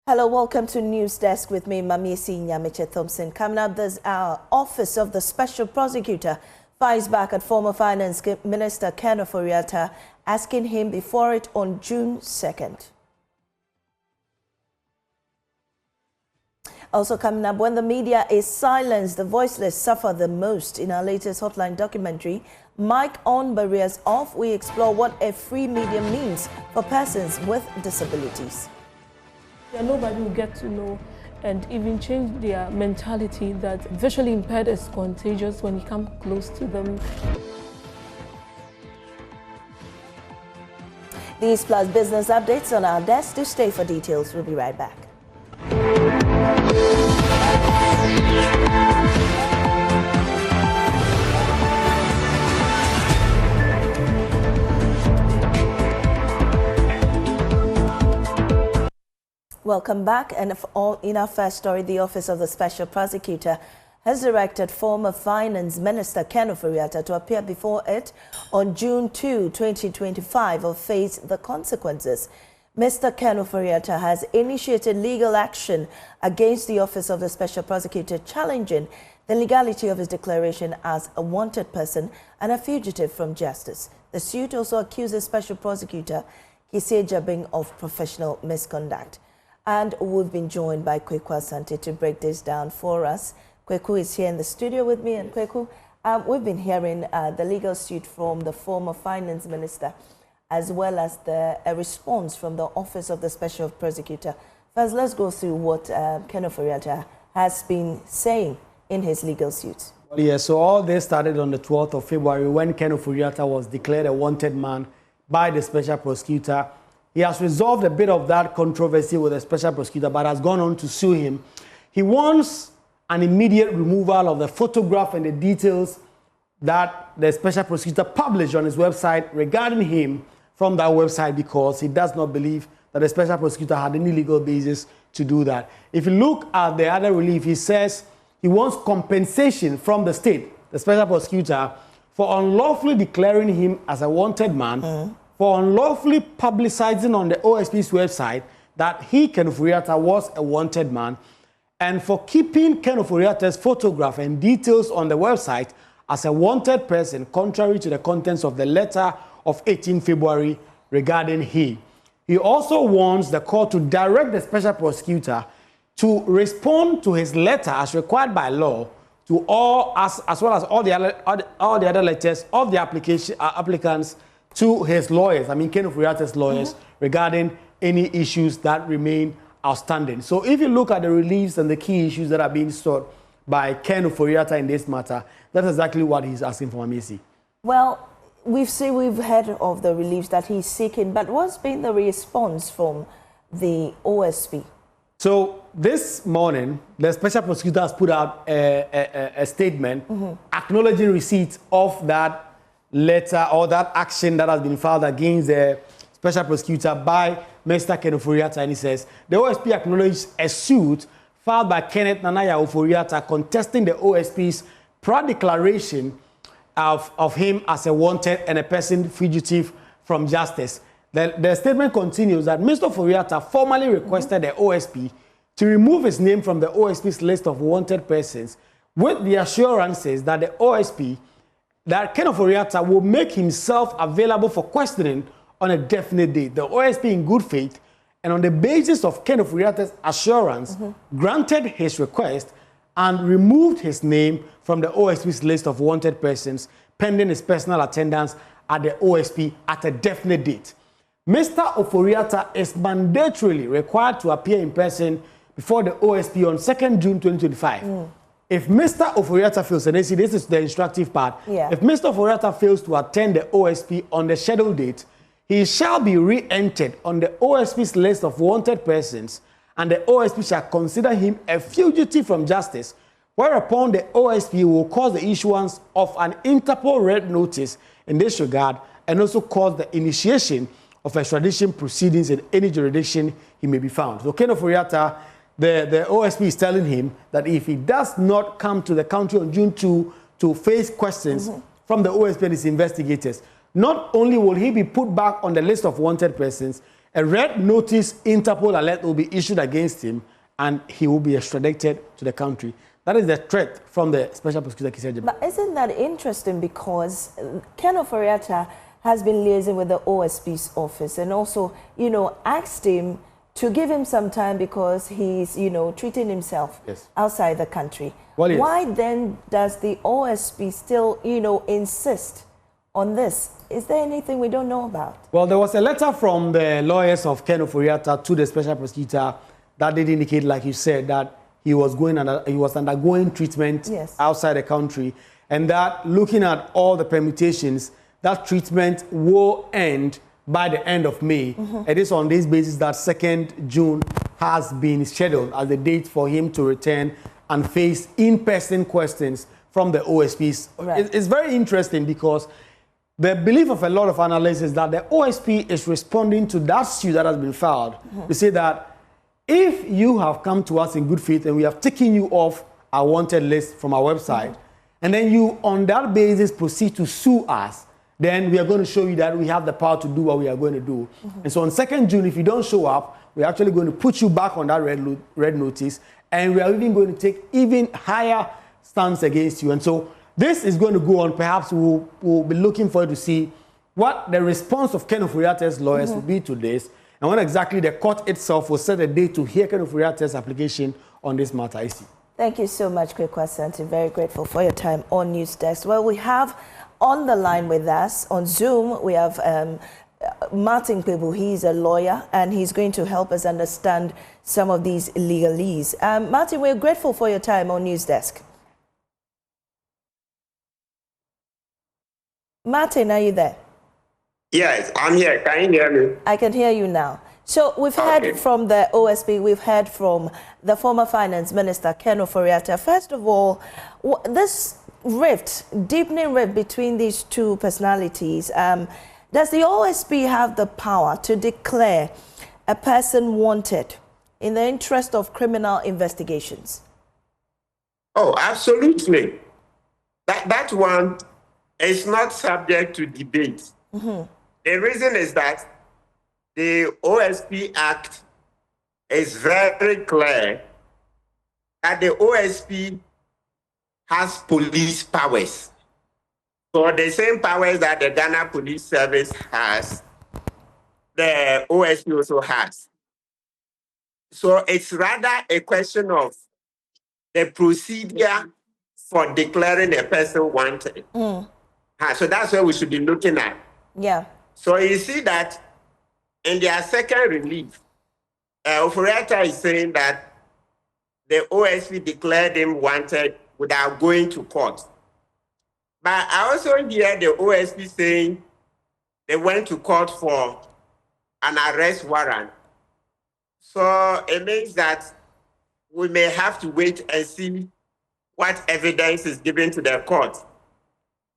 Hello, welcome to News Desk with me, Mamiesi Nyamiche Thompson. Coming up this hour, Office of the Special Prosecutor fires back at former Finance Minister Ken Ofori-Atta, asking him before it on June 2nd. Also coming up, when the media is silenced, the voiceless suffer the most. In our latest Hotline documentary, Mic On, Barriers Off, we explore what a free media means for persons with disabilities. Yeah, nobody will get to know and even change their mentality that visually impaired is contagious when you come close to them. These plus business updates on our desk. Do stay for details. We'll be right back. Welcome back. And in our first story, the Office of the Special Prosecutor has directed former Finance Minister Ken Ofori-Atta to appear before it on June 2, 2025 or face the consequences. Mr. Ken Ofori-Atta has initiated legal action against the Office of the Special Prosecutor, challenging the legality of his declaration as a wanted person and a fugitive from justice. The suit also accuses Special Prosecutor Kissie Jabing of professional misconduct. And we've been joined by Kweku Asante to break this down for us. Kweku is here in the studio with me. And Kweku, we've been hearing the legal suit from the former Finance Minister, as well as a response from the Office of the Special Prosecutor. First, let's go through what Ken Ofori-Atta has been saying in his legal suit. Well, yeah, so all this started on the 12th of February when Ken Ofori-Atta was declared a wanted man by the Special Prosecutor. He has resolved a bit of that controversy with the Special Prosecutor, but has gone on to sue him. He wants an immediate removal of the photograph and the details that the Special Prosecutor published on his website regarding him from that website, because he does not believe that the Special Prosecutor had any legal basis to do that. If you look at the other relief, he says he wants compensation from the state, the Special Prosecutor, for unlawfully declaring him as a wanted man, for unlawfully publicizing on the OSP's website that he, Ken Ofori-Atta, was a wanted man, and for keeping Ken Ofori-Atta's photograph and details on the website as a wanted person, contrary to the contents of the letter of 18 February regarding he. He also wants the court to direct the Special Prosecutor to respond to his letter as required by law to all, as well as all the other letters of the applicants to his lawyers, Ken Ofori-Atta's lawyers, regarding any issues that remain outstanding. So if you look at the reliefs and the key issues that are being sought by Ken Ofori-Atta in this matter, that's exactly what he's asking for, Mamiesi. Well, we've heard of the reliefs that he's seeking, but what's been the response from the OSP? So this morning, the Special Prosecutor has put out a statement acknowledging receipt of that letter or that action that has been filed against the Special Prosecutor by Mr. Ken Ofori-Atta, and he says the OSP acknowledged a suit filed by Kenneth Nanaya Ofori-Atta contesting the OSP's prior declaration of him as a wanted and a person fugitive from justice. The statement continues that Mr. Ofori-Atta formally requested the OSP to remove his name from the OSP's list of wanted persons, with the assurances that the OSP, that Ken Ofori-Atta will make himself available for questioning on a definite date. The OSP, in good faith and on the basis of Ken Ofori-Atta's assurance, granted his request and removed his name from the OSP's list of wanted persons, pending his personal attendance at the OSP at a definite date. Mr. Ofori-Atta is mandatorily required to appear in person before the OSP on 2nd June 2025. If Mr. Ofori-Atta fails, and this is the instructive part, if Mr. Ofori-Atta fails to attend the OSP on the scheduled date, he shall be re-entered on the OSP's list of wanted persons, and the OSP shall consider him a fugitive from justice, whereupon the OSP will cause the issuance of an Interpol red notice in this regard, and also cause the initiation of extradition proceedings in any jurisdiction he may be found. So Ken Ofori-Atta, the OSP is telling him that if he does not come to the country on June 2 to face questions from the OSP and its investigators, not only will he be put back on the list of wanted persons, a red notice Interpol alert will be issued against him and he will be extradited to the country. That is the threat from the Special Prosecutor Kisseji. But isn't that interesting, because Ken Ofori-Atta has been liaising with the OSP's office and also, asked him to give him some time because he's, treating himself outside the country. Well, yes. Why then does the OSP still, insist on this? Is there anything we don't know about? Well, there was a letter from the lawyers of Ken Ofori-Atta to the Special Prosecutor that did indicate, like you said, that he was undergoing treatment outside the country, and that looking at all the permutations, that treatment will end by the end of May. It is on this basis that 2nd June has been scheduled as the date for him to return and face in-person questions from the OSPs. Right. It's very interesting because the belief of a lot of analysts is that the OSP is responding to that suit that has been filed. They say that if you have come to us in good faith and we have taken you off our wanted list from our website, and then you on that basis proceed to sue us, then we are going to show you that we have the power to do what we are going to do. And so on 2nd June, if you don't show up, we're actually going to put you back on that red notice, and we are even going to take even higher stance against you. And so this is going to go on. Perhaps we'll be looking forward to see what the response of Ken Ofori-Atta's lawyers will be to this, and when exactly the court itself will set a date to hear Ken Ofori-Atta's application on this matter. Thank you so much, Kotoka Airport. Very grateful for your time on News Desk. Well, we have on the line with us on Zoom, we have Martin Pebu. He's a lawyer and he's going to help us understand some of these legalese. Martin, we're grateful for your time on News Desk. Martin, are you there? Yes, I'm here. Can you hear me? I can hear you now. So we've heard from the OSP, we've heard from the former finance minister, Ken Ofori-Atta. First of all, this deepening rift between these two personalities, does the OSP have the power to declare a person wanted in the interest of criminal investigations? Oh, absolutely. That one is not subject to debate. The reason is that the OSP Act is very clear that the OSP has police powers. So the same powers that the Ghana Police Service has, the OSP also has. So it's rather a question of the procedure for declaring a person wanted. So that's what we should be looking at. Yeah. So you see that in their second relief, Ofori-Atta is saying that the OSP declared him wanted without going to court. But I also hear the OSP saying they went to court for an arrest warrant. So it means that we may have to wait and see what evidence is given to the court.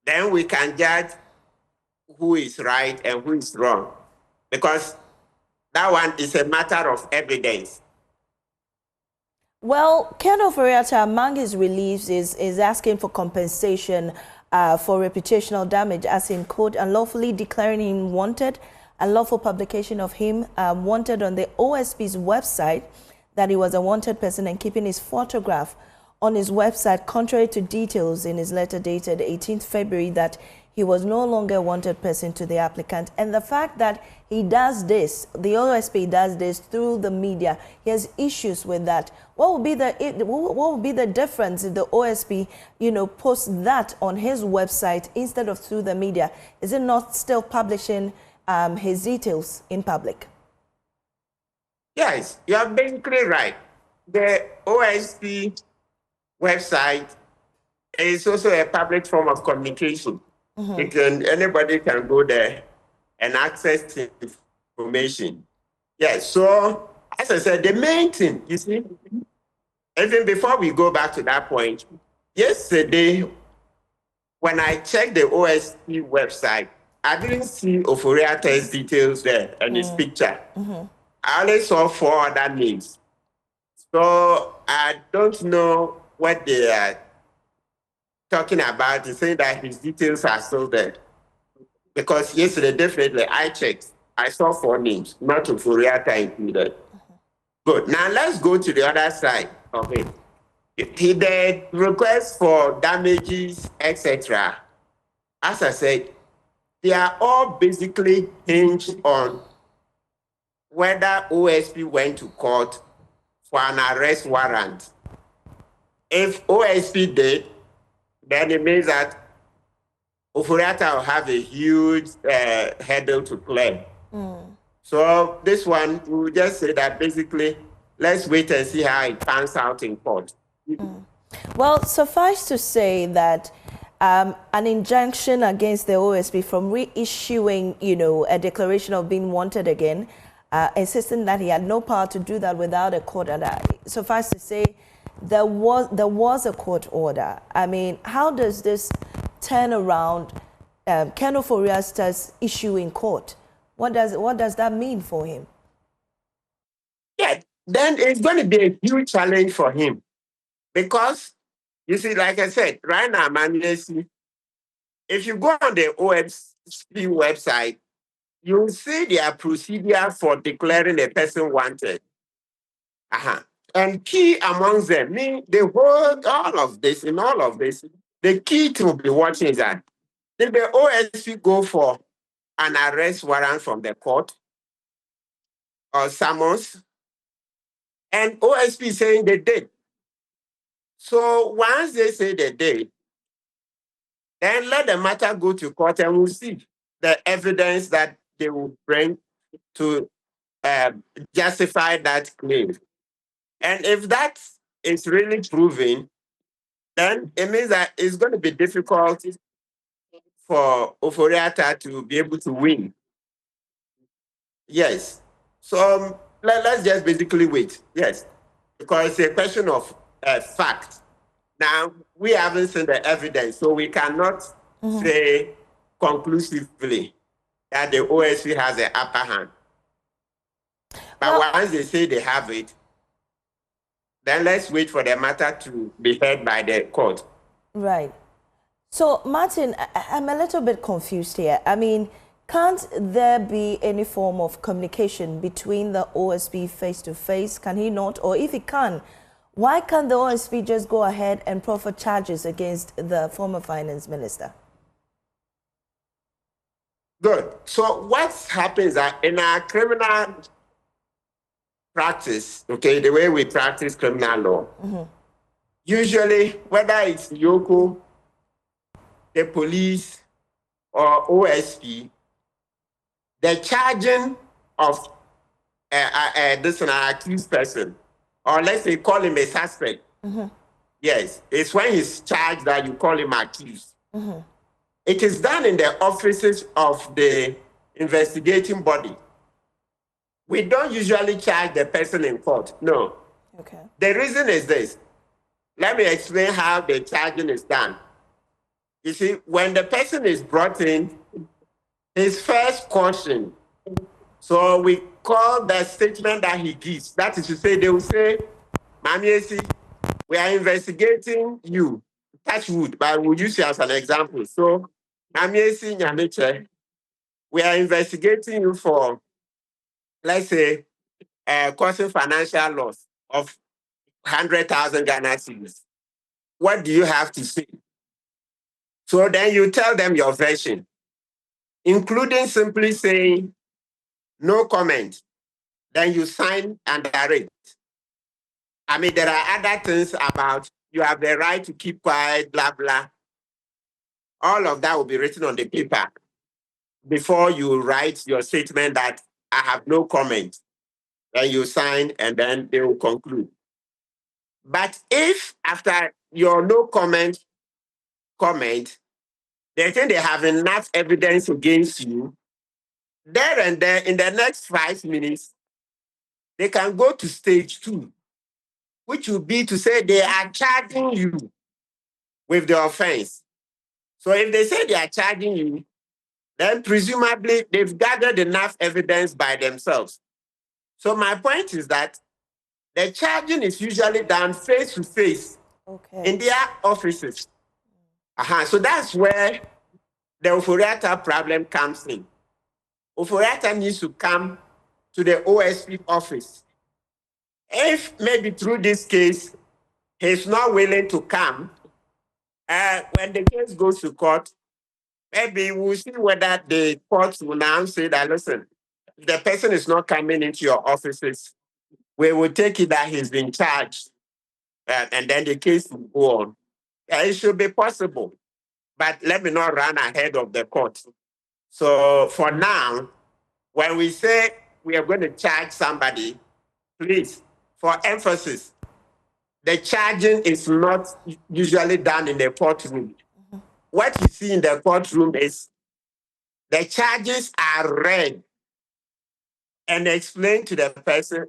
Then we can judge who is right and who is wrong, because that one is a matter of evidence. Well, Ken Ofori-Atta, among his reliefs, is asking for compensation for reputational damage, as in, quote, unlawfully declaring him wanted, unlawful publication of him wanted on the OSP's website, that he was a wanted person, and keeping his photograph on his website, contrary to details in his letter dated 18th February that he was no longer a wanted person to the applicant. And the fact that he does this, the OSP does this through the media, he has issues with that. What would be the difference if the OSP, posts that on his website instead of through the media? Is it not still publishing his details in public? Yes, you are basically right. The OSP website is also a public form of communication. Anybody can go there and access information. Yes, so as I said, the main thing, you see, even before we go back to that point, yesterday, when I checked the OSP website, I didn't see Ofori-Atta's details there and his picture. I only saw 4 other names. So I don't know what they are talking about to say that his details are still there. Because yesterday, definitely, I checked I saw 4 names, not Ofori-Atta included. Good. Now let's go to the other side of it. The request for damages, etc. As I said, they are all basically hinged on whether OSP went to court for an arrest warrant. If OSP did, then it means that Ofori-Atta will have a huge hurdle to clear. So this one, we will just say that basically, let's wait and see how it pans out in court. Well, suffice to say that an injunction against the OSP from reissuing, a declaration of being wanted again, insisting that he had no power to do that without a court order. Suffice to say, there was a court order. I mean, how does this turn around Ken Ofori-Atta's issue in court? What does that mean for him? Yeah, then it's going to be a huge challenge for him. Because, you see, like I said, right now, if you go on the OSP website, you'll see their procedure for declaring a person wanted. And key amongst them, all of this, the key to be watching is that did the OSP go for an arrest warrant from the court or summons? And OSP saying they did. So once they say they did, then let the matter go to court and we'll see the evidence that they will bring to justify that claim. And if that is really proven, then it means that it's going to be difficult for Ofori-Atta to be able to win. Yes. So let's just basically wait. Yes. Because it's a question of fact. Now, we haven't seen the evidence, so we cannot say conclusively that the OSP has the upper hand. But once they say they have it, then let's wait for the matter to be heard by the court. Right. So, Martin, I'm a little bit confused here. I mean, can't there be any form of communication between the OSP face-to-face? Can he not? Or if he can, why can't the OSP just go ahead and proffer charges against the former finance minister? Good. So what happens is that in our criminal practice, okay, the way we practice criminal law, usually whether it's Yoko, the police, or OSP, the charging of this an accused person, or let's say call him a suspect. Yes, it's when he's charged that you call him accused. It is done in the offices of the investigating body. We don't usually charge the person in court, no. Okay. The reason is this. Let me explain how the charging is done. You see, when the person is brought in, his first caution, so we call the statement that he gives. That is to say, they will say, Mamiesi, we are investigating you. Touch wood, but we'll use you as an example. So, Mamiesi Nyameche, we are investigating you for, let's say, causing financial loss of 100,000 Ghana cedis. What do you have to say? So then you tell them your version, including simply saying, no comment. Then you sign and direct. I mean, there are other things about you have the right to keep quiet, blah, blah. All of that will be written on the paper before you write your statement that I have no comment. Then you sign and then they will conclude. But if after your no comment, they think they have enough evidence against you, there and there, in the next 5 minutes, they can go to stage 2, which will be to say they are charging you with the offense. So if they say they are charging you, then presumably they've gathered enough evidence by themselves. So my point is that the charging is usually done face to face in their offices. So that's where the Ofori-Atta problem comes in. Ofori-Atta needs to come to the OSP office. If maybe through this case, he's not willing to come, when the case goes to court, maybe we'll see whether the court will now say that, listen, the person is not coming into your offices. We will take it that he's been charged, and then the case will go on. It should be possible, but let me not run ahead of the court. So for now, when we say we are going to charge somebody, please, for emphasis, the charging is not usually done in the courtroom. What you see in the courtroom is the charges are read and explained to the person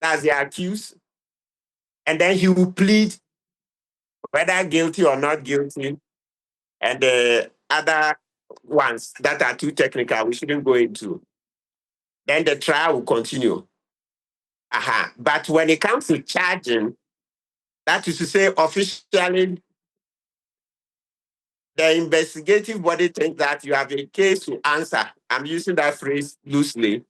that's the accused, and then he will plead whether guilty or not guilty, and the other ones that are too technical, we shouldn't go into. Then the trial will continue. But when it comes to charging, that is to say, officially, the investigative body thinks that you have a case to answer. I'm using that phrase loosely.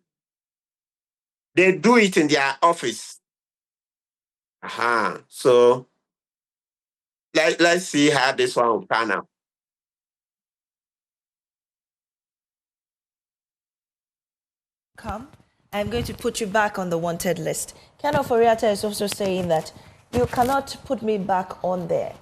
They do it in their office. So let's see how this one will pan out. I'm going to put you back on the wanted list. Ken Ofori-Atta is also saying that you cannot put me back on there.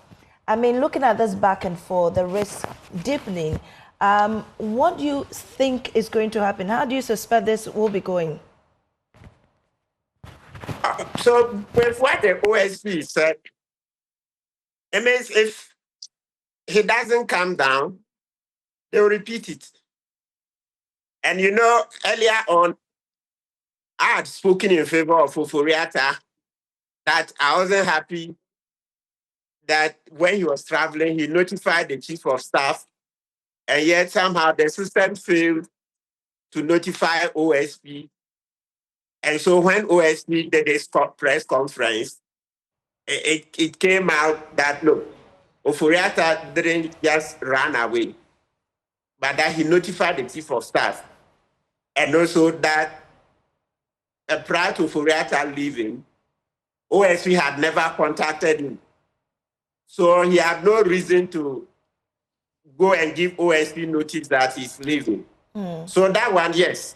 I mean, looking at this back and forth, the risk deepening, what do you think is going to happen? How do you suspect this will be going? So with what the OSP said, it means if he doesn't come down, they'll repeat it. And you know, earlier on, I had spoken in favor of Ofori-Atta that I wasn't happy that when he was traveling, he notified the chief of staff, and yet somehow the system failed to notify OSP. And so when OSP did this press conference, it came out that, look, Ofori-Atta didn't just run away, but that he notified the chief of staff. And also that prior to Ofori-Atta leaving, OSP had never contacted him. So he had no reason to go and give OSP notice that he's leaving. So that one, yes.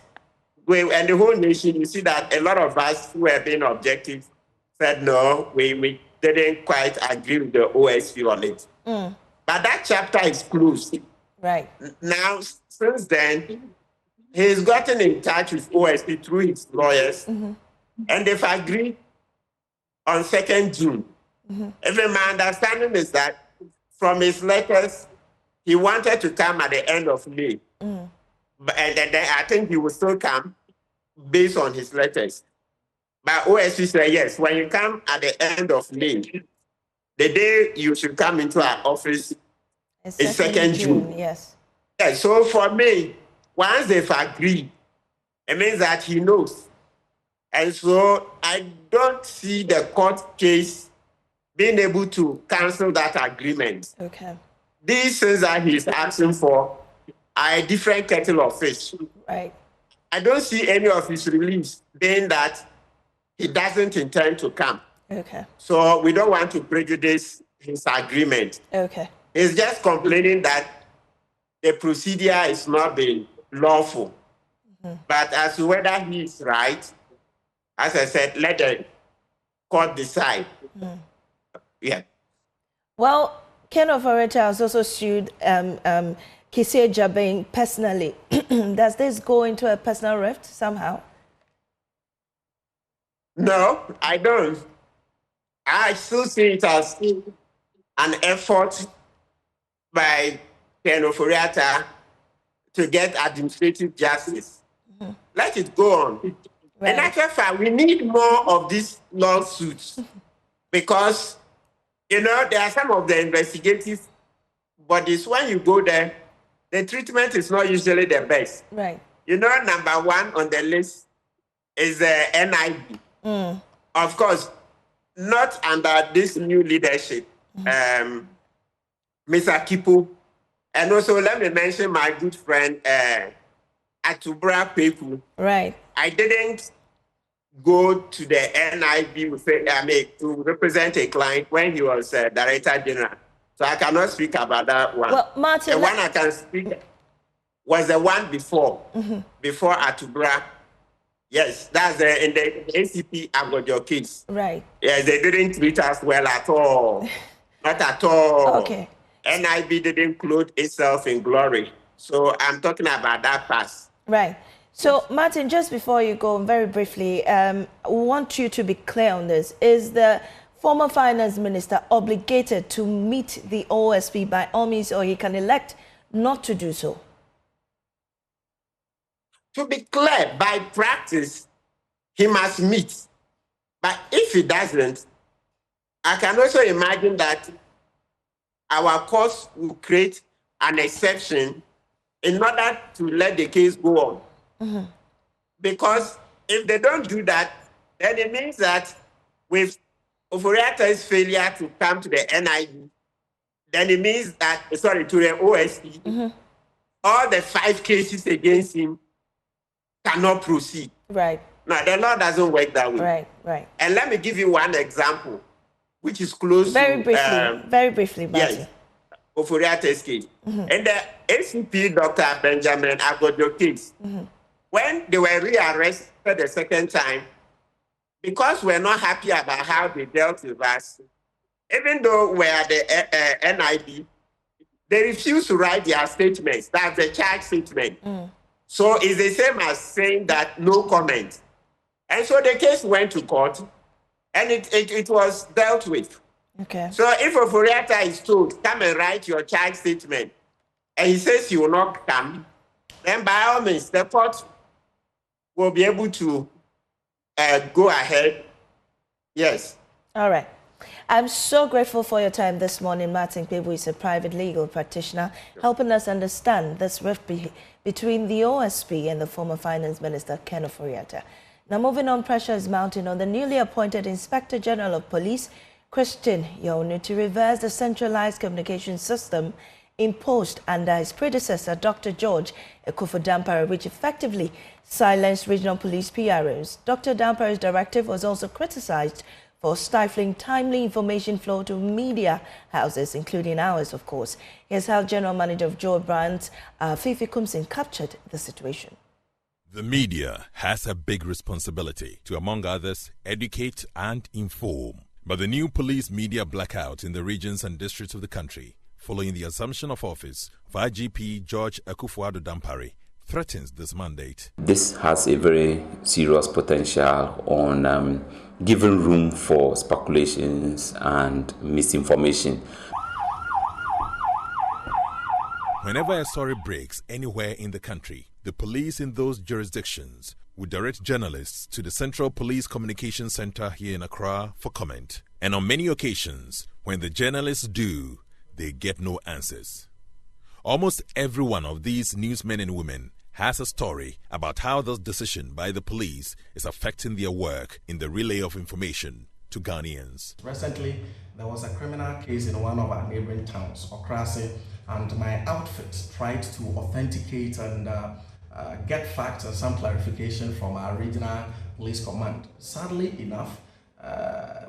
And the whole nation, you see that a lot of us who have been objective said, no, we didn't quite agree with the OSP on it. But that chapter is closed. Right. Now, since then, he's gotten in touch with OSP through his lawyers, and they've agreed on 2nd June. Even my understanding is that from his letters, he wanted to come at the end of May. And then I think he will still come based on his letters. But OSP said, yes, when you come at the end of May, the day you should come into our office is 2nd June. Yes. Yeah, so for me, once they've agreed, it means that he knows. And so I don't see the court case being able to cancel that agreement. Okay. These things that he's asking for are a different kettle of fish. Right. I don't see any of his release being that he doesn't intend to come. Okay. So we don't want to prejudice his agreement. Okay. He's just complaining that the procedure is not being lawful. But as to whether he is right, as I said, let the court decide. Yeah. Well, Ken Ofori-Atta has also sued Kissie Jabin personally. Does this go into a personal rift somehow? No, I don't. I still see it as an effort by Ken Ofori-Atta to get administrative justice. Let it go on. Right. In actual fact, we need more of these lawsuits because, you know, there are some of the investigative bodies, when you go there, the treatment is not usually the best. Right. You know, number one on the list is the NIB. Of course, not under this new leadership, Mr. Kipu. And also, let me mention my good friend, Atubra Peku. Right. I didn't go to the NIB to represent a client when he was Director General. So I cannot speak about that one. Well, Martin, the one I can speak was the one before Atubra. Yes, that's in the ACP Agojo case. Right. Yes, they didn't treat us well at all. Not at all. Okay. NIB didn't clothe itself in glory. So I'm talking about that past. Right. So, Martin, just before you go, very briefly, we want you to be clear on this. Is the former finance minister obligated to meet the OSP by all means, or he can elect not to do so? To be clear, by practice, he must meet. But if he doesn't, I can also imagine that our courts will create an exception in order to let the case go on. Because if they don't do that, then it means that with Ofori-Atta's failure to come to the NIB, then it means that, to the OSP, all the 5 cases against him cannot proceed. Right. No, the law doesn't work that way. Right, right. And let me give you one example, which is close very briefly, Martin. Yes, Ofori-Atta's case. In the ACP Dr. Benjamin Agojo case, when they were rearrested the second time, because we're not happy about how they dealt with us, even though we're at the NIB, they refused to write their statements. That's the charge statement. So it's the same as saying that no comment. And so the case went to court, and it was dealt with. Okay. So if Ofori-Atta is told, come and write your charge statement, and he says he will not come, then by all means, the court will be able to go ahead. Yes. All right. I'm so grateful for your time this morning. Martin Kpebu is a private legal practitioner, helping us understand this rift between the OSP and the former finance minister, Ken Ofori-Atta. Now, moving on, pressure is mounting on the newly appointed Inspector General of Police, Christian Yonu, to reverse the centralized communication system imposed under his predecessor, Dr. George Akufo-Dampare, which effectively silenced regional police PROs. Dr. Dampare's directive was also criticized for stifling timely information flow to media houses, including ours, of course. Here's how General Manager of Joe Brands, Fifi Kumsin, captured the situation. The media has a big responsibility to, among others, educate and inform. But the new police media blackout in the regions and districts of the country, following the assumption of office of IGP George Akufo-Dampare, threatens this mandate. This has a very serious potential on giving room for speculations and misinformation. Whenever a story breaks anywhere in the country, the police in those jurisdictions would direct journalists to the Central Police Communication Center here in Accra for comment. And on many occasions, when the journalists do, they get no answers. Almost every one of these newsmen and women has a story about how this decision by the police is affecting their work in the relay of information to Ghanaians. Recently, there was a criminal case in one of our neighboring towns, Okrasi, and my outfit tried to authenticate and get facts and some clarification from our regional police command. Sadly enough,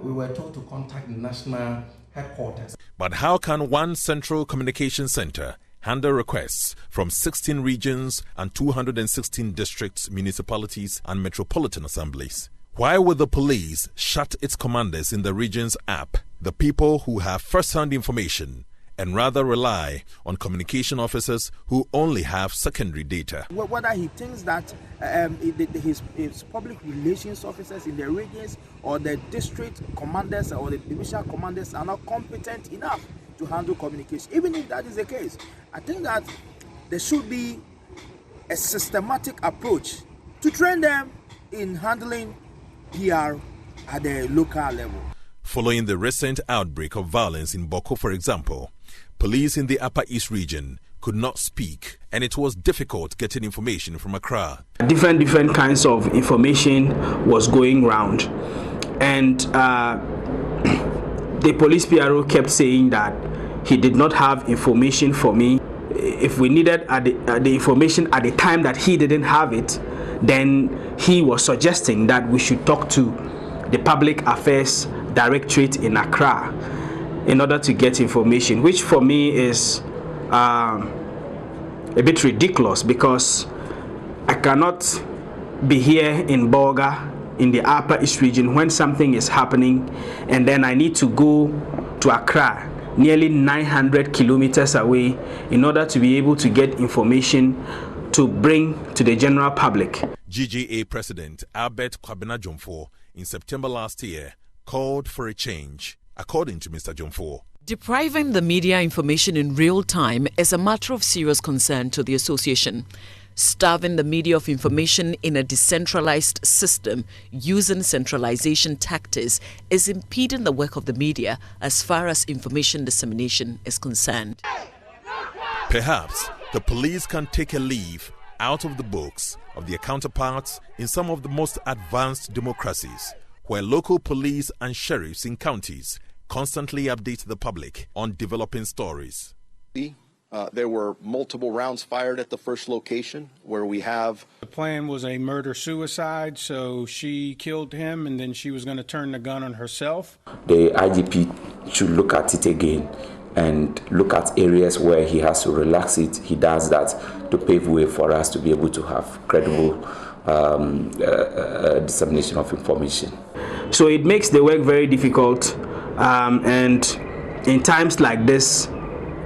we were told to contact the national headquarters. But how can one central communication center handle requests from 16 regions and 216 districts, municipalities, and metropolitan assemblies? Why would the police shut its commanders in the regions up, the people who have first-hand information, and rather rely on communication officers who only have secondary data? Whether he thinks that his public relations officers in the regions or the district commanders or the divisional commanders are not competent enough to handle communication. Even if that is the case, I think that there should be a systematic approach to train them in handling PR at the local level. Following the recent outbreak of violence in Boko, for example, police in the Upper East region could not speak, and it was difficult getting information from Accra. Different kinds of information was going round, and the police PRO kept saying that he did not have information for me. if we needed the information at the time that he didn't have it, then he was suggesting that we should talk to the Public Affairs Directorate in Accra in order to get information, which for me is a bit ridiculous, because I cannot be here in Bolga in the Upper East region when something is happening, and then I need to go to Accra, nearly 900 kilometers away, in order to be able to get information to bring to the general public. GGA President Albert Kwabena Jomfo in September last year called for a change. According to Mr. Jomfo, depriving the media information in real time is a matter of serious concern to the association. Starving the media of information in a decentralized system using centralization tactics is impeding the work of the media as far as information dissemination is concerned. Perhaps the police can take a leaf out of the books of their counterparts in some of the most advanced democracies, where local police and sheriffs in counties constantly update the public on developing stories. There were multiple rounds fired at the first location where we have... The plan was a murder-suicide, so she killed him and then she was going to turn the gun on herself. The IGP should look at it again and look at areas where he has to relax it. He does that to pave way for us to be able to have credible dissemination of information. So it makes the work very difficult, and in times like this,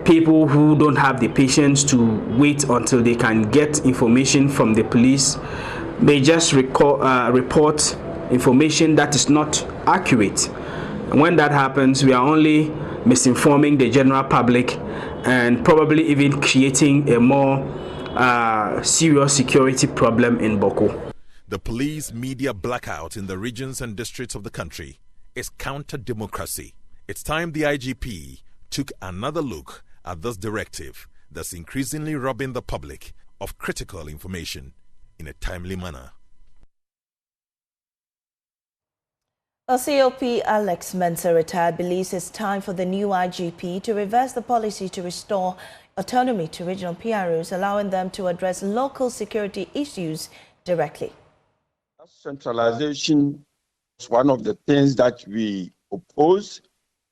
people who don't have the patience to wait until they can get information from the police may just report information that is not accurate. And when that happens, we are only misinforming the general public and probably even creating a more serious security problem in Boko. The police media blackout in the regions and districts of the country is counter-democracy. It's time the IGP took another look at this directive that's increasingly robbing the public of critical information in a timely manner. COP Alex Mensah, retired, believes it's time for the new IGP to reverse the policy to restore autonomy to regional PROs, allowing them to address local security issues directly. Centralization was one of the things that we opposed,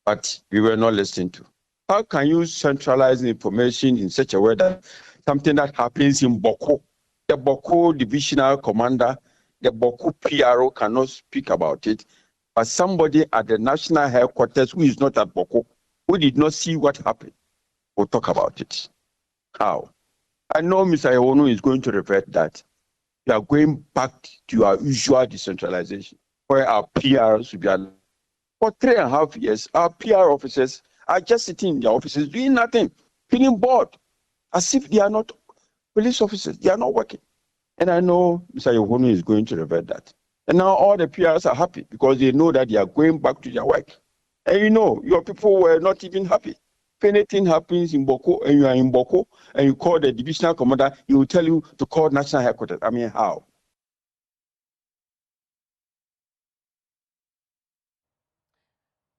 but we were not listened to. How can you centralize the information in such a way that something that happens in Boko, the Boko divisional commander, the Boko PRO cannot speak about it, but somebody at the national headquarters who is not at Boko, who did not see what happened, will talk about it? How? I know Mr. Ewono is going to revert that. We are going back to our usual decentralization, where our PRs will be allowed. For 3.5 years, our PR officers are just sitting in their offices doing nothing, feeling bored, as if they are not police officers. They are not working. And I know Mr. Ewono is going to revert that. And now all the PRs are happy because they know that they are going back to their work. And you know, your people were not even happy. If anything happens in Boko and you are in Boko and you call the divisional commander, he will tell you to call national headquarters. I mean, how?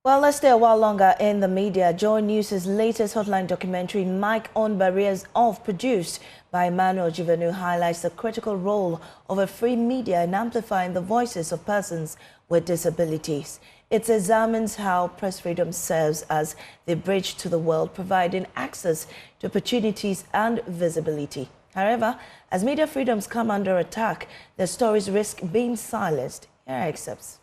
Well, let's stay a while longer in the media. Joy News' latest hotline documentary, Mike on Barriers Off, produced by Emmanuel Juvenu, highlights the critical role of a free media in amplifying the voices of persons with disabilities. It examines how press freedom serves as the bridge to the world, providing access to opportunities and visibility. However, as media freedoms come under attack, their stories risk being silenced. Here are excerpts.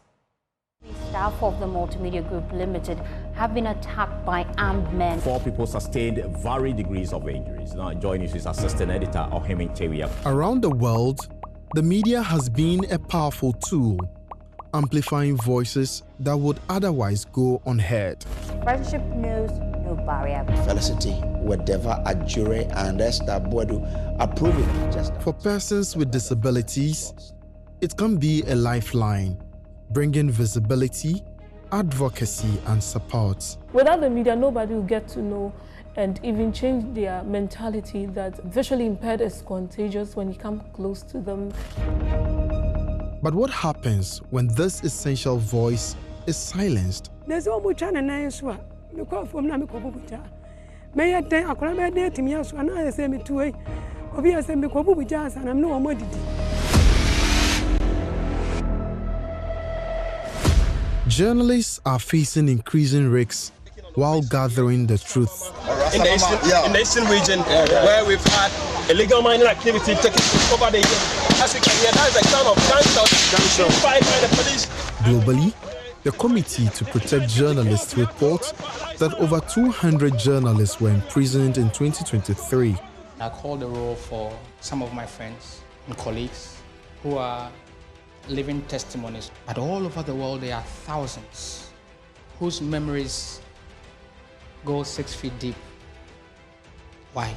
The staff of the Multimedia Group Limited have been attacked by armed men. 4 people sustained varying degrees of injuries. Now joining us is assistant editor Ohemin Tewiya. Around the world, the media has been a powerful tool, amplifying voices that would otherwise go unheard. Friendship knows no barrier. Felicity, whatever Ajure and Esther Boadu approving. For persons with disabilities, it can be a lifeline, bringing visibility, advocacy, and support. Without the media, nobody will get to know and even change their mentality that visually impaired is contagious when you come close to them. But what happens when this essential voice is silenced? May I tell a crime to me as one I say me to a obvious and because we just and I'm no more. Journalists are facing increasing risks while gathering the truth. In the eastern region, where we've had illegal mining activity taking place over the years, as you can hear, that is the sound of gunshots fired by the police. Globally, the Committee to Protect Journalists reports that over 200 journalists were imprisoned in 2023. I called the roll for some of my friends and colleagues who are living testimonies. But all over the world, there are thousands whose memories go 6 feet deep. Why?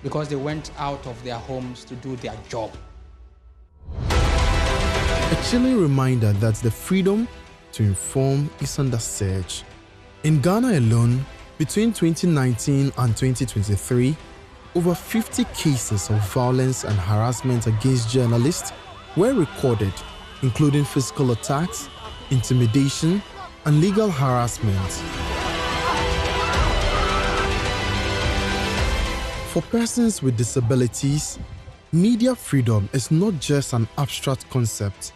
Because they went out of their homes to do their job. A chilling reminder that the freedom to inform is under siege. In Ghana alone, between 2019 and 2023, over 50 cases of violence and harassment against journalists were recorded, including physical attacks, intimidation, and legal harassment. For persons with disabilities, media freedom is not just an abstract concept.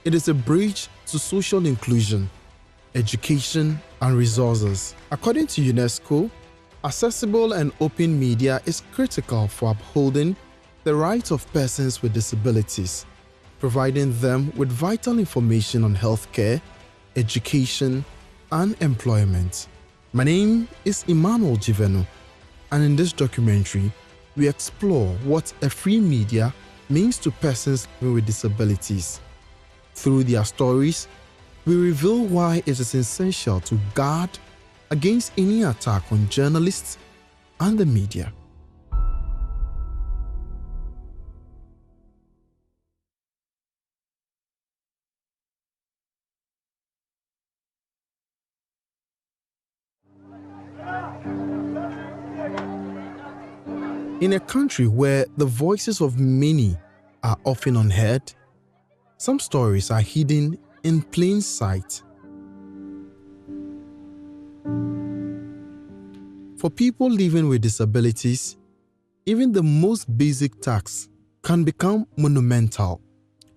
It is a bridge to social inclusion, education, and resources. According to UNESCO, accessible and open media is critical for upholding the rights of persons with disabilities, providing them with vital information on healthcare, education, and employment. My name is Emmanuel Jivenu, and in this documentary, we explore what a free media means to persons with disabilities. Through their stories, we reveal why it is essential to guard against any attack on journalists and the media. In a country where the voices of many are often unheard, some stories are hidden in plain sight. For people living with disabilities, even the most basic tasks can become monumental.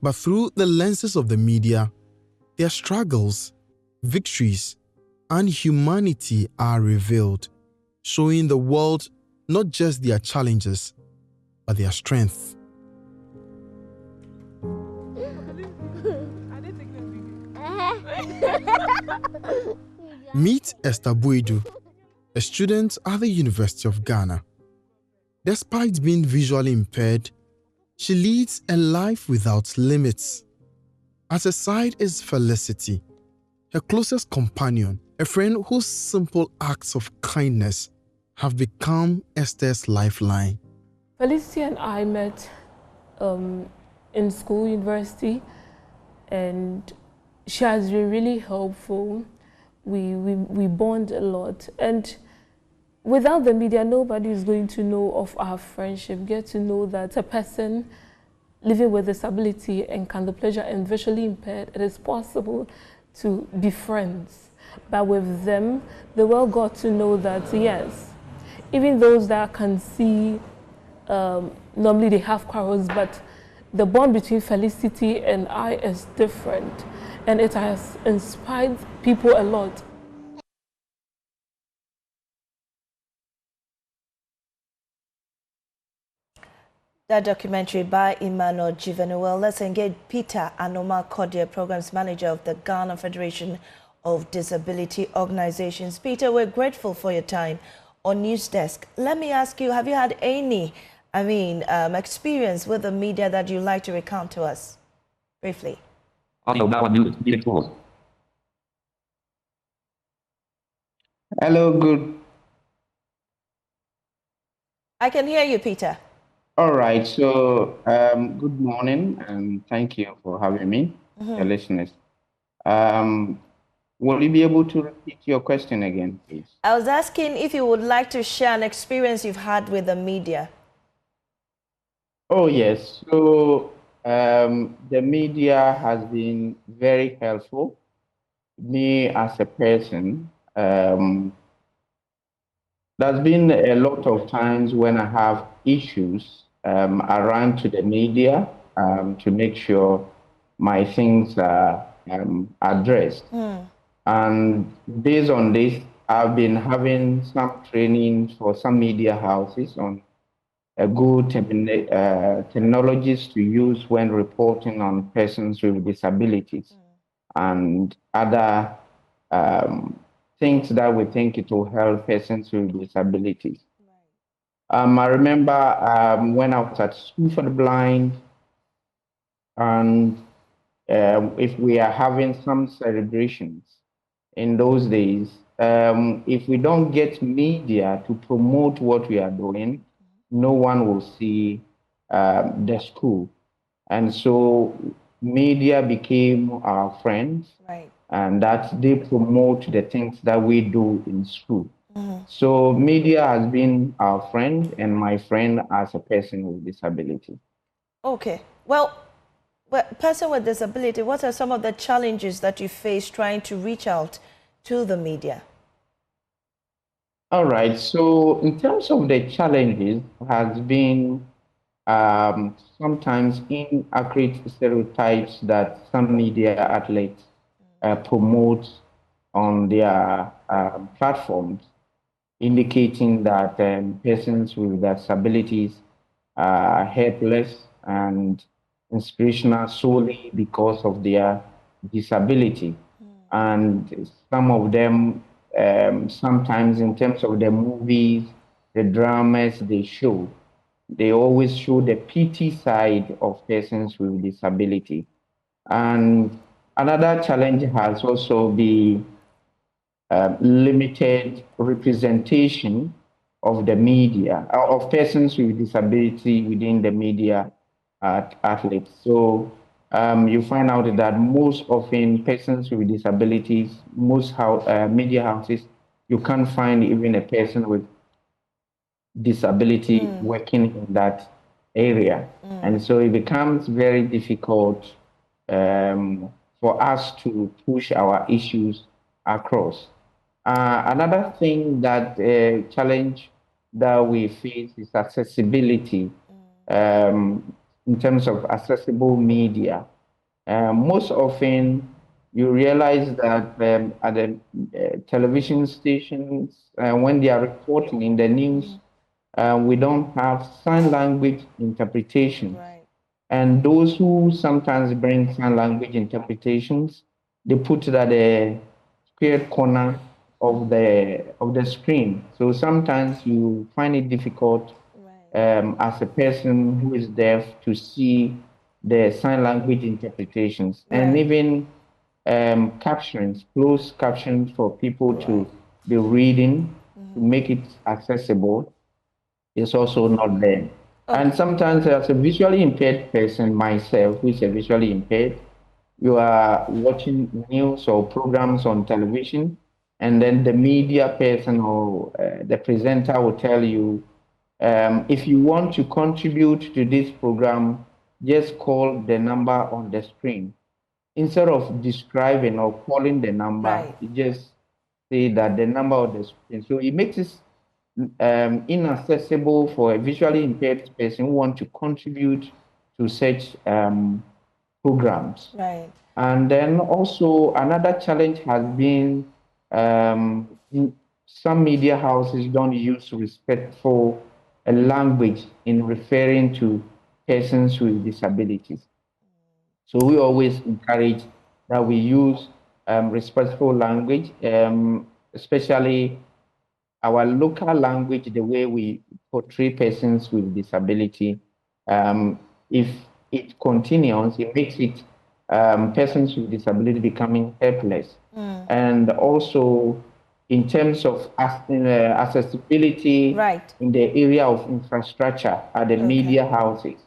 But through the lenses of the media, their struggles, victories, and humanity are revealed, showing the world not just their challenges, but their strength. Meet Esther Buedu, a student at the University of Ghana. Despite being visually impaired, she leads a life without limits. At her side is Felicity, her closest companion, a friend whose simple acts of kindness have become Esther's lifeline. Felicity and I met in school, university, and she has been really helpful. We bond a lot, and without the media, nobody is going to know of our friendship, get to know that a person living with disability and can the pleasure and visually impaired, it is possible to be friends. But with them, the world got to know that, yes, even those that can see, normally they have quarrels, but the bond between Felicity and I is different. And it has inspired people a lot. That documentary by Emmanuel Jivenu. Well, let's engage Peter Anoma Kodia, Programs Manager of the Ghana Federation of Disability Organizations. Peter, we're grateful for your time on News Desk. Let me ask you, have you had any, experience with the media that you'd like to recount to us briefly? Hello, good. I can hear you, Peter. All right, so good morning and thank you for having me, your listeners. Will you be able to repeat your question again, please? I was asking if you would like to share an experience you've had with the media. Oh, yes. So the media has been very helpful. Me as a person, There's been a lot of times when I have issues, I run to the media to make sure my things are addressed. And based on this, I've been having some training for some media houses on good terminologies to use when reporting on persons with disabilities and other things that we think it will help persons with disabilities. I remember when I was at School for the Blind, and if we are having some celebrations in those days, if we don't get media to promote what we are doing, no one will see the school. And so media became our friends, and that they promote the things that we do in school. So media has been our friend and my friend as a person with disability. Okay. Well, person with disability, what are some of the challenges that you face trying to reach out to the media? All right. So in terms of the challenges, has been sometimes inaccurate stereotypes that some media outlets promote on their platforms, indicating that persons with disabilities are helpless and inspirational solely because of their disability. And some of them, sometimes in terms of the movies, the dramas they show, they always show the pity side of persons with disability. And another challenge has also been limited representation of the media, of persons with disability within the media outlets. So you find out that most often persons with disabilities, most media houses, you can't find even a person with disability working in that area. And so it becomes very difficult for us to push our issues across. Another thing that challenge that we face is accessibility in terms of accessible media. Most often, you realize that at the television stations, when they are reporting in the news, we don't have sign language interpretation. And those who sometimes bring sign language interpretations, they put it at the square corner of the screen. So sometimes you find it difficult as a person who is deaf to see the sign language interpretations, and even captions, closed captions for people to be reading to make it accessible is also not there. And sometimes as a visually impaired person, myself, who is a visually impaired, you are watching news or programs on television, and then the media person or the presenter will tell you, if you want to contribute to this program, just call the number on the screen. Instead of describing or calling the number, you just say that the number on the screen. So it makes it inaccessible for a visually impaired person who want to contribute to such programs. And then also another challenge has been some media houses don't use respectful language in referring to persons with disabilities. So we always encourage that we use respectful language, especially our local language, the way we portray persons with disability. If it continues, it makes it persons with disability becoming helpless. And also in terms of accessibility in the area of infrastructure at the media houses.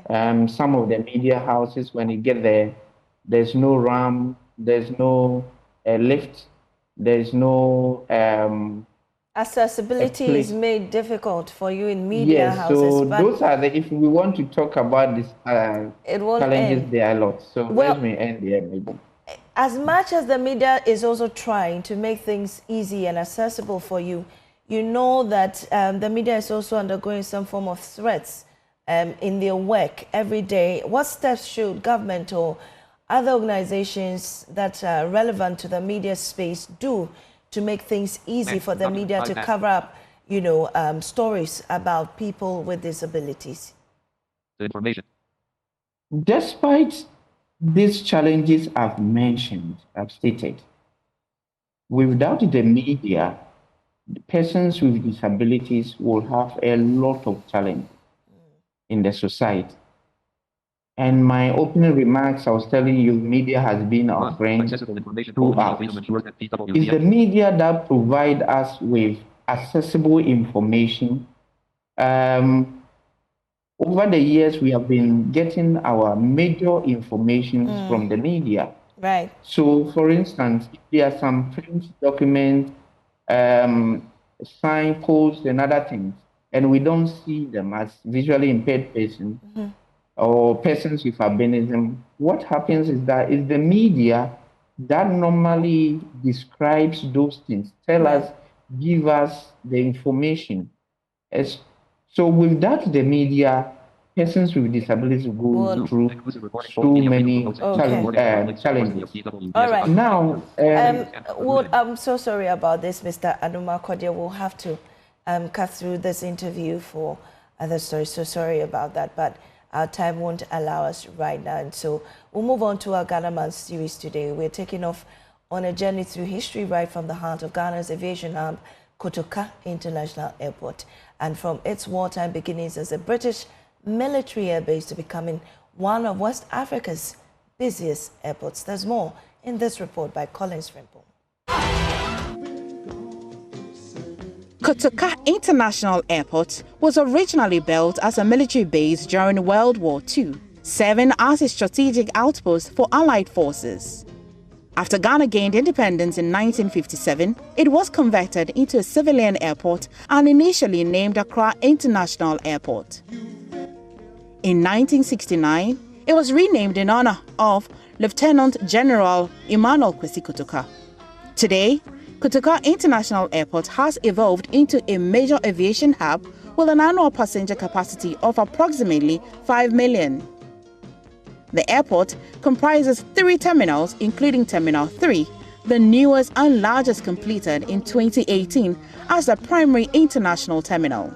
Some of the media houses, when you get there, there's no ramp, there's no lift, there's no accessibility is made difficult for you in media houses. So those are the, if we want to talk about this challenges, there are a lot. So let me end there maybe. As much as the media is also trying to make things easy and accessible for you, you know that the media is also undergoing some form of threats in their work every day. What steps should government or other organizations that are relevant to the media space do to make things easy for the media to cover up, you know, stories about people with disabilities? Information. Despite these challenges I've mentioned, I've stated, without the media, persons with disabilities will have a lot of challenge in the society. And my opening remarks, I was telling you, media has been our friend throughout. It's the media that provide us with accessible information. Over the years, we have been getting our major information from the media. Right. So, for instance, if there are some print documents, signposts, and other things, and we don't see them as visually impaired persons or persons with albinism, what happens is that it's the media that normally describes those things, give us the information. So without the media, persons with disabilities go through so many challenges. All right. Now, I'm so sorry about this, Mr. Anuma Kodia. We'll have to cut through this interview for other stories. So sorry about that, but our time won't allow us right now. And so we'll move on to our Ghana Month series today. We're taking off on a journey through history right from the heart of Ghana's aviation hub, Kotoka International Airport, and from its wartime beginnings as a British military air base to becoming one of West Africa's busiest airports. There's more in this report by Collins Frimpong. Kotoka International Airport was originally built as a military base during World War II, serving as a strategic outpost for Allied forces. After Ghana gained independence in 1957, it was converted into a civilian airport and initially named Accra International Airport. In 1969, it was renamed in honor of Lieutenant General Emmanuel Kwesi Kotoka. Today, Kotoka International Airport has evolved into a major aviation hub with an annual passenger capacity of approximately 5 million. The airport comprises 3 terminals, including Terminal 3, the newest and largest completed in 2018 as the primary international terminal.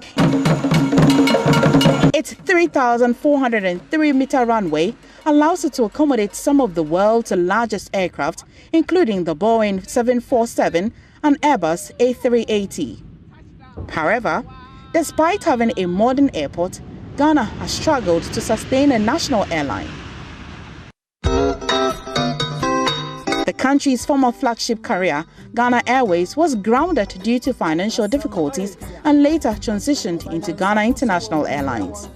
Its 3,403-meter runway allows it to accommodate some of the world's largest aircraft, including the Boeing 747 and Airbus A380. However, despite having a modern airport, Ghana has struggled to sustain a national airline. The country's former flagship carrier, Ghana Airways, was grounded due to financial difficulties and later transitioned into Ghana International Airlines.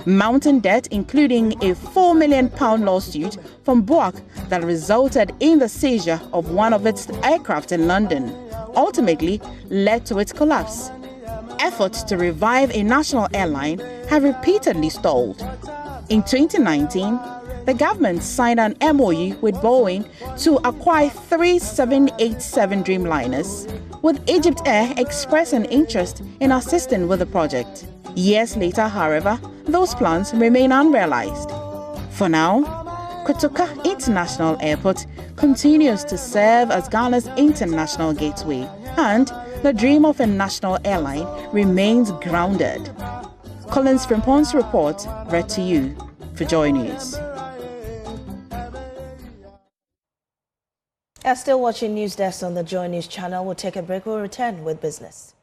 Mounting debt, including a £4 million lawsuit from BOAC that resulted in the seizure of one of its aircraft in London, ultimately led to its collapse. Efforts to revive a national airline have repeatedly stalled. In 2019, the government signed an MOU with Boeing to acquire 3 787 Dreamliners, with Egypt Air expressing interest in assisting with the project. Years later, however, those plans remain unrealized. For now, Kotoka International Airport continues to serve as Ghana's international gateway, and the dream of a national airline remains grounded. Collins Frimpong's report, read to you for Joy News. You're still watching News Desk on the Joy News channel. We'll take a break. We'll return with business.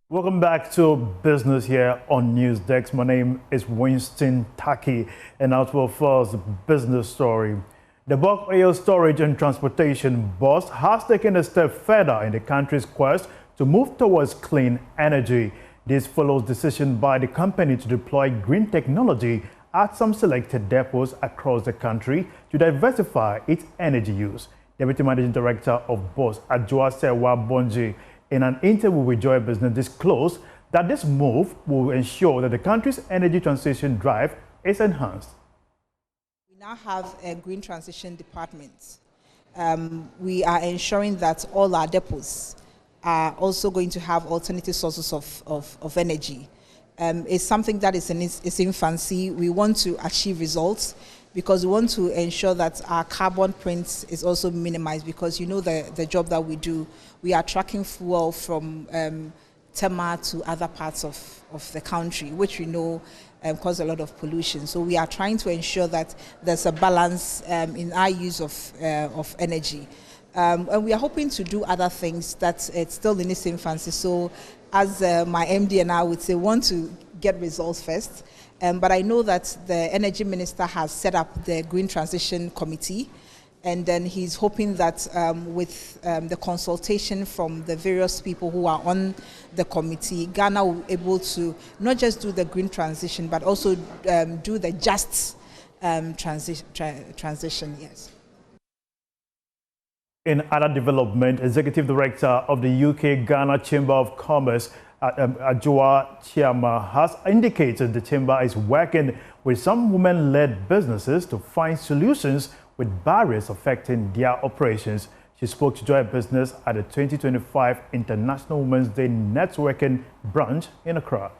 Welcome back to business here on News Desk. My name is Winston Taki, and out for first business story. The bulk oil storage and transportation board has taken a step further in the country's quest to move towards clean energy. This follows decision by the company to deploy green technology at some selected depots across the country to diversify its energy use. Deputy Managing Director of BOS, Adjoa Sewa Bonji, in an interview with Joy Business, disclosed that this move will ensure that the country's energy transition drive is enhanced. We now have a green transition department. We are ensuring that all our depots are also going to have alternative sources of energy. It's something that is in its infancy. We want to achieve results because we want to ensure that our carbon print is also minimized, because you know the job that we do, we are tracking fuel from Tema to other parts of the country, which we know cause a lot of pollution. So we are trying to ensure that there's a balance in our use of energy. And we are hoping to do other things that it's still in its infancy. So as my MD and I would say, want to get results first. But I know that the Energy Minister has set up the Green Transition Committee, and then he's hoping that with the consultation from the various people who are on the committee, Ghana will be able to not just do the green transition, but also do the just transition, yes. In other development, Executive Director of the UK-Ghana Chamber of Commerce, Adwoa Chiama, has indicated the chamber is working with some women-led businesses to find solutions with barriers affecting their operations. She spoke to Joy Business at the 2025 International Women's Day Networking Brunch in Accra.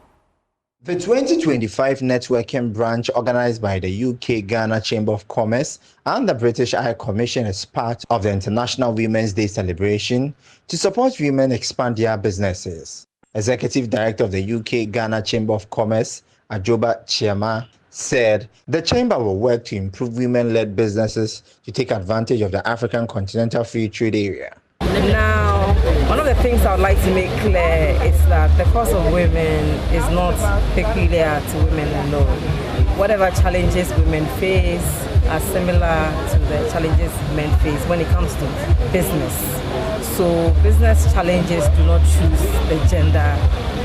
The 2025 networking branch, organized by the UK-Ghana Chamber of Commerce and the British High Commission, is part of the International Women's Day celebration to support women expand their businesses. Executive Director of the UK-Ghana Chamber of Commerce, Adwoa Chiama, said the chamber will work to improve women-led businesses to take advantage of the African Continental Free Trade Area. Now, one of the things I would like to make clear is that the cause of women is not peculiar to women alone. Whatever challenges women face are similar to the challenges men face when it comes to business. So business challenges do not choose the gender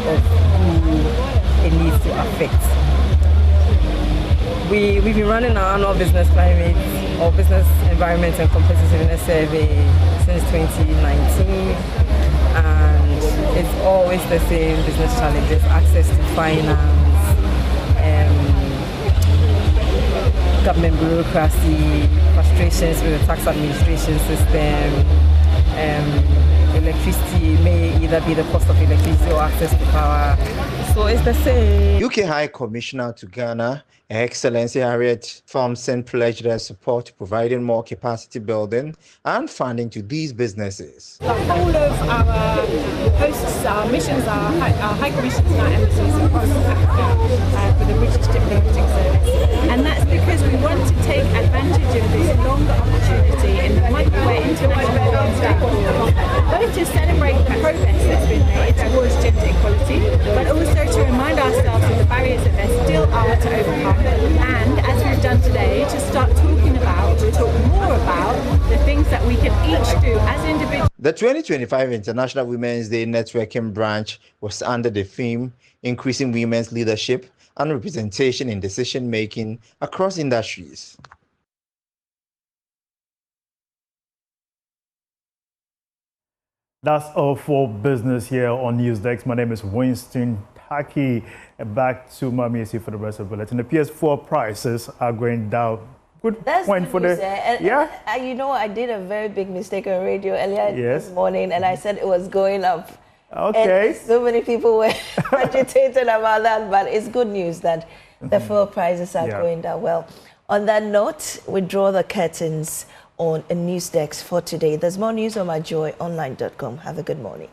of who it needs to affect. We've been running our annual business climate or business environment and competitiveness survey since 2019, and it's always the same business challenges: access to finance, government bureaucracy, frustrations with the tax administration system, electricity may either be the cost of electricity or access to power. So it's the same. UK High Commissioner to Ghana, Her Excellency Harriet Thompson, pledged their support to providing more capacity building and funding to these businesses. The whole of our posts, our missions, our high commissions and our embassies across Africa for the British Diplomatic Service. And that's because we want to take advantage of this longer opportunity in the month where international women's day falls, both to celebrate the progress that's been made towards gender equality, but also to remind ourselves of the barriers that there still are to overcome. And as we've done today, to start talking about, to talk more about the things that we can each do as individuals. The 2025 International Women's Day Networking Branch was under the theme Increasing Women's Leadership and Representation in Decision-Making Across Industries. That's all for business here on NewsDesk. My name is Winston Taki. Back to Mami for the rest of the bulletin. The PS4 prices are going down. Good point for the... Yeah. You know, I did a very big mistake on radio earlier this morning, and I said it was going up. Okay. And so many people were agitated about that, but it's good news that the fuel prices are going down. Well, on that note, we draw the curtains on a NewsDesk for today. There's more news on myjoyonline.com. Have a good morning.